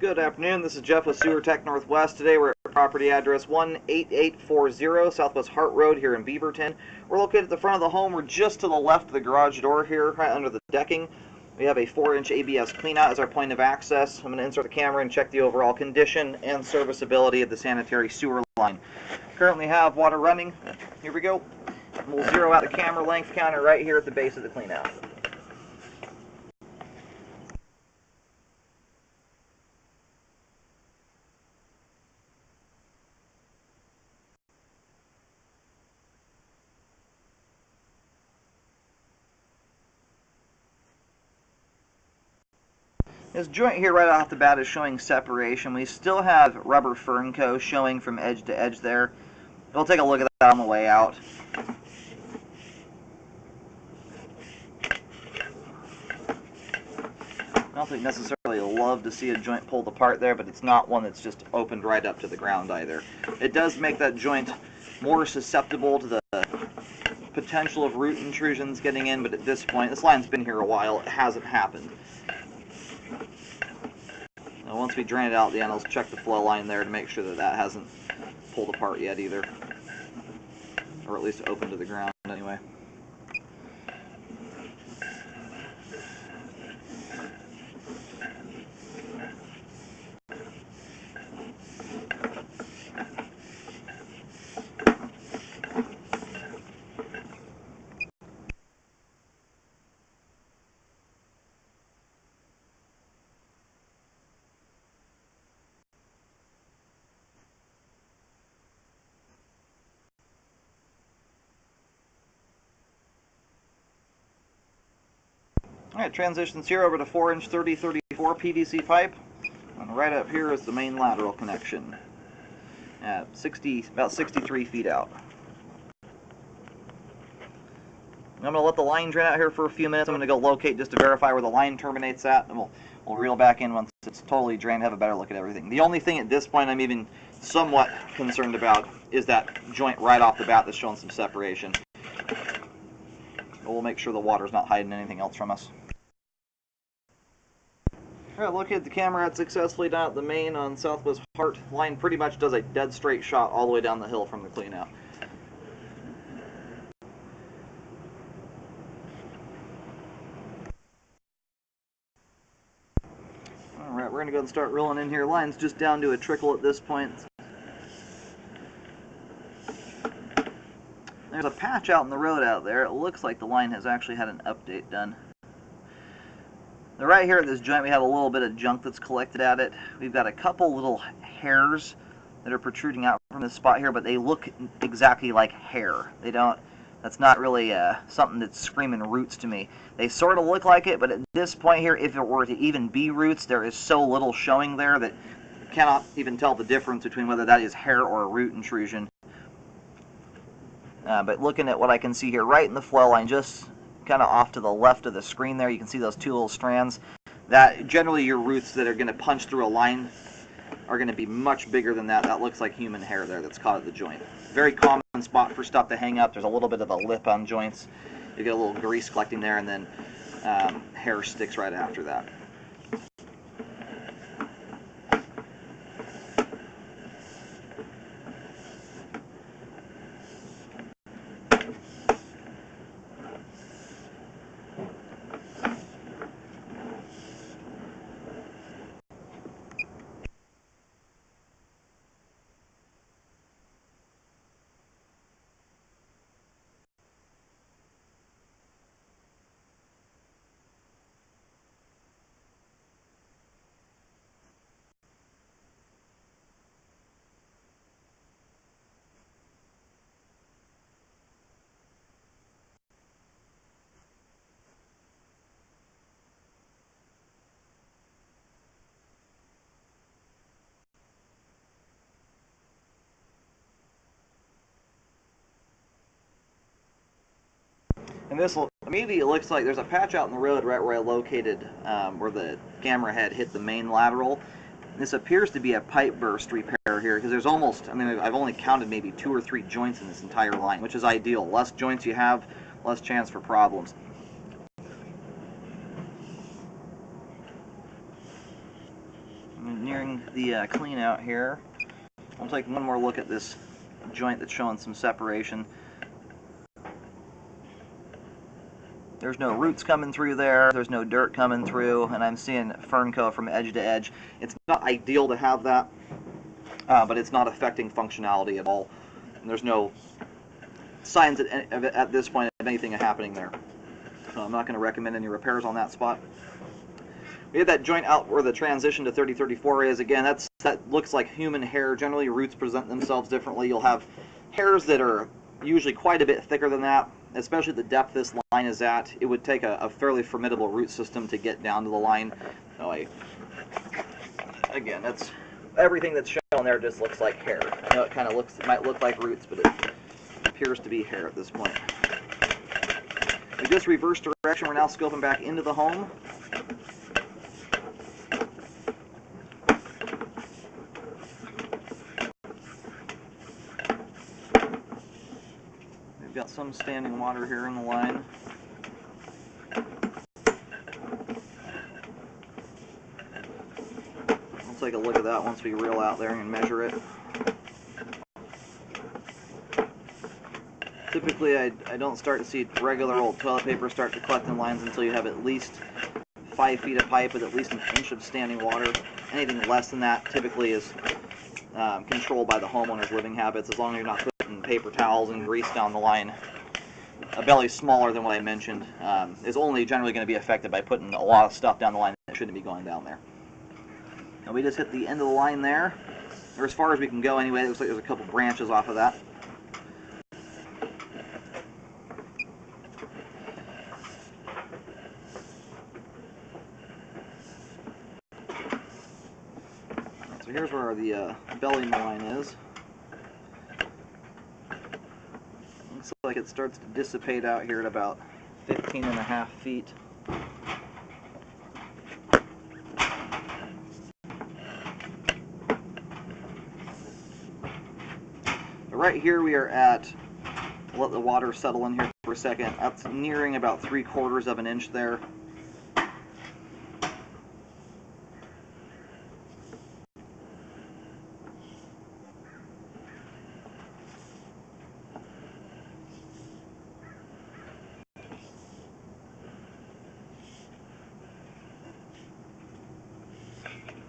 Good afternoon, this is Jeff with Sewer Tech Northwest. Today we're at property address 18840 Southwest Hart Road here in Beaverton. We're located at the front of the home. We're just to the left of the garage door here, right under the decking. We have a 4-inch ABS cleanout as our point of access. I'm going to insert the camera and check the overall condition and serviceability of the sanitary sewer line. Currently have water running. Here we go. We'll zero out the camera length counter right here at the base of the cleanout. This joint here right off the bat is showing separation. We still have rubber fernco showing from edge to edge there. We'll take a look at that on the way out. I don't think necessarily love to see a joint pulled apart there, but it's not one that's just opened right up to the ground either. It does make that joint more susceptible to the potential of root intrusions getting in, but at this point, this line's been here a while, it hasn't happened. Now once we drain it out at the end, I'll check the flow line there to make sure that that hasn't pulled apart yet either, or at least open to the ground anyway. Alright, transitions here over to 4-inch 3034 PVC pipe. And right up here is the main lateral connection at about 63 feet out. I'm going to let the line drain out here for a few minutes. I'm going to go locate just to verify where the line terminates at, and we'll reel back in once it's totally drained, have a better look at everything. The only thing at this point I'm even somewhat concerned about is that joint right off the bat that's showing some separation. But we'll make sure the water's not hiding anything else from us. Alright, located the camera at successfully down at the main on Southwest Hart. Line pretty much does a dead straight shot all the way down the hill from the cleanout. Alright, we're going to go and start rolling in here. Line's just down to a trickle at this point. There's a patch out in the road out there. It looks like the line has actually had an update done. Now right here at this joint we have a little bit of junk that's collected at it. We've got a couple little hairs that are protruding out from this spot here, but they look exactly like hair. They don't, that's not really something that's screaming roots to me. They sort of look like it, but at this point here, if it were to even be roots, there is so little showing there that you cannot even tell the difference between whether that is hair or a root intrusion. But looking at what I can see here, right in the flow line, just kind of off to the left of the screen there, you can see those two little strands. That generally your roots that are going to punch through a line are going to be much bigger than that. That looks like human hair there that's caught at the joint. Very common spot for stuff to hang up. There's a little bit of a lip on joints. You get a little grease collecting there, and then hair sticks right after that. And this immediately looks like there's a patch out in the road right where I located where the camera head hit the main lateral. This appears to be a pipe burst repair here, because there's almost, I mean, I've only counted maybe 2 or 3 joints in this entire line, which is ideal. Less joints you have, less chance for problems. I'm nearing during the clean out here. I'll take one more look at this joint that's showing some separation. There's no roots coming through there, there's no dirt coming through, and I'm seeing fern coat from edge to edge. It's not ideal to have that, but it's not affecting functionality at all. And there's no signs at this point of anything happening there. So I'm not going to recommend any repairs on that spot. We have that joint out where the transition to 3034 is. Again, that looks like human hair. Generally, roots present themselves differently. You'll have hairs that are usually quite a bit thicker than that, especially the depth this line is at. It would take a fairly formidable root system to get down to the line. So again, that's everything that's shown there just looks like hair. I know it might look like roots, but it appears to be hair at this point. We just reversed direction. We're now scoping back into the home. We've got some standing water here in the line. We'll take a look at that once we reel out there and measure it. Typically, I don't start to see regular old toilet paper start to collect in lines until you have at least 5 feet of pipe with at least an inch of standing water. Anything less than that typically is controlled by the homeowner's living habits, as long as you're not putting paper towels and grease down the line. A belly smaller than what I mentioned is only generally going to be affected by putting a lot of stuff down the line that shouldn't be going down there. Now we just hit the end of the line there, or as far as we can go anyway. It looks like there's a couple branches off of that. So here's where the belly line is. Looks like it starts to dissipate out here at about 15.5 feet. Right here we are at, let the water settle in here for a second, that's nearing about 3/4 of an inch there.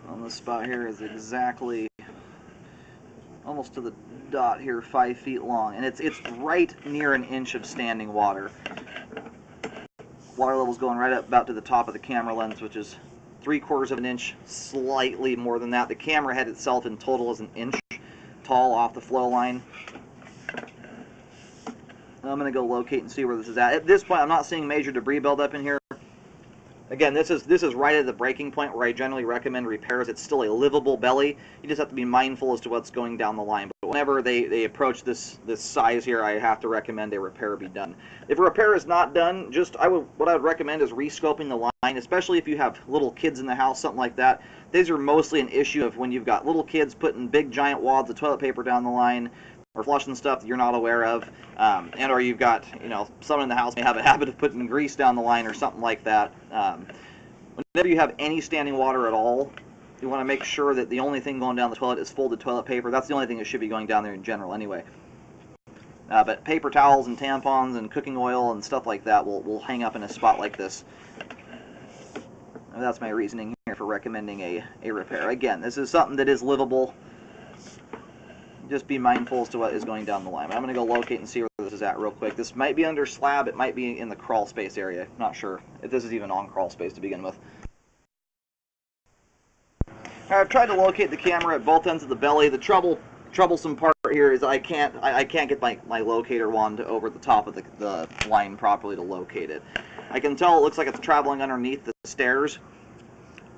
On this spot here is exactly almost to the dot here, 5 feet long, and it's right near an inch of standing water. Water level's going right up about to the top of the camera lens, which is 3/4 of an inch, slightly more than that. The camera head itself in total is an inch tall off the flow line. I'm going to go locate and see where this is at. At this point, I'm not seeing major debris buildup in here. Again, this is right at the breaking point where I generally recommend repairs. It's still a livable belly. You just have to be mindful as to what's going down the line. But whenever they approach this size here, I have to recommend a repair be done. If a repair is not done, what I would recommend is rescoping the line, especially if you have little kids in the house, something like that. These are mostly an issue of when you've got little kids putting big giant wads of toilet paper down the line, or flushing stuff that you're not aware of, and or you've got, someone in the house may have a habit of putting grease down the line or something like that. Whenever you have any standing water at all, you want to make sure that the only thing going down the toilet is folded toilet paper. That's the only thing that should be going down there in general anyway. But paper towels and tampons and cooking oil and stuff like that will hang up in a spot like this. And that's my reasoning here for recommending a repair. Again, this is something that is livable. Just be mindful as to what is going down the line. I'm going to go locate and see where this is at real quick. This might be under slab. It might be in the crawl space area. Not sure if this is even on crawl space to begin with. Alright, I've tried to locate the camera at both ends of the belly. The troublesome part here is I can't get my locator wand over the top of the line properly to locate it. I can tell it looks like it's traveling underneath the stairs.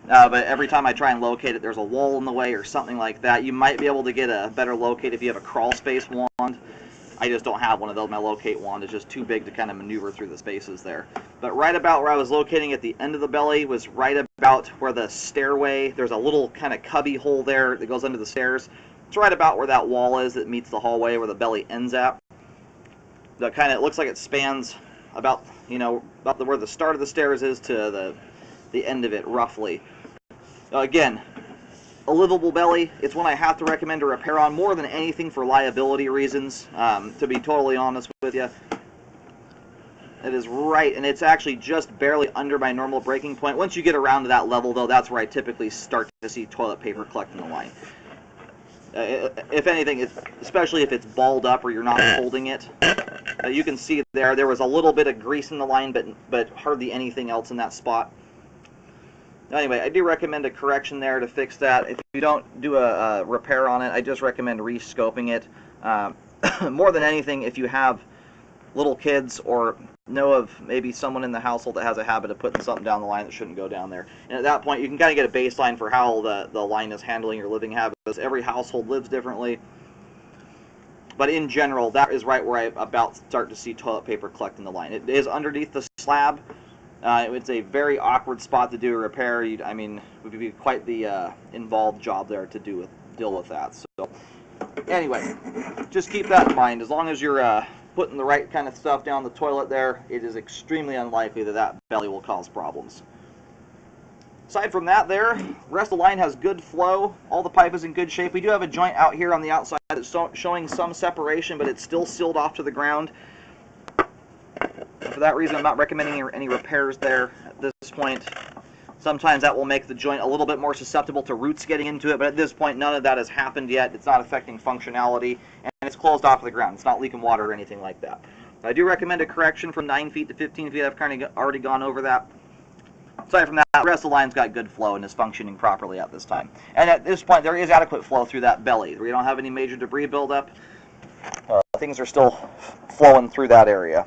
But every time I try and locate it, there's a wall in the way or something like that. You might be able to get a better locate if you have a crawl space wand. I just don't have one of those. My locate wand is just too big to kind of maneuver through the spaces there. But right about where I was locating at the end of the belly was right about where the stairway, there's a little kind of cubby hole there that goes under the stairs. It's right about where that wall is that meets the hallway where the belly ends at. It looks like it spans about where the start of the stairs is to the end of it, roughly. Again, a livable belly. It's one I have to recommend a repair on more than anything for liability reasons, to be totally honest with you. It is right, and it's actually just barely under my normal breaking point. Once you get around to that level, though, that's where I typically start to see toilet paper collect in the line. If anything, especially if it's balled up or you're not holding it, you can see there was a little bit of grease in the line, but hardly anything else in that spot. Anyway, I do recommend a correction there to fix that. If you don't do a repair on it, I just recommend re-scoping it. More than anything, if you have little kids or know of maybe someone in the household that has a habit of putting something down the line that shouldn't go down there. And at that point, you can kind of get a baseline for how the line is handling your living habits. Every household lives differently. But in general, that is right where I about start to see toilet paper collect in the line. It is underneath the slab. It's a very awkward spot to do a repair. I mean, it would be quite the involved job there to deal with that. So anyway, just keep that in mind. As long as you're putting the right kind of stuff down the toilet there, it is extremely unlikely that belly will cause problems. Aside from that there, the rest of the line has good flow. All the pipe is in good shape. We do have a joint out here on the outside that's showing some separation, but it's still sealed off to the ground. For that reason, I'm not recommending any repairs there at this point. Sometimes that will make the joint a little bit more susceptible to roots getting into it, but at this point, none of that has happened yet. It's not affecting functionality, and it's closed off the ground. It's not leaking water or anything like that. I do recommend a correction from 9 feet to 15 feet. I've kind of already gone over that. Aside from that, the rest of the line's got good flow and is functioning properly at this time. And at this point, there is adequate flow through that belly. We don't have any major debris buildup. Things are still flowing through that area.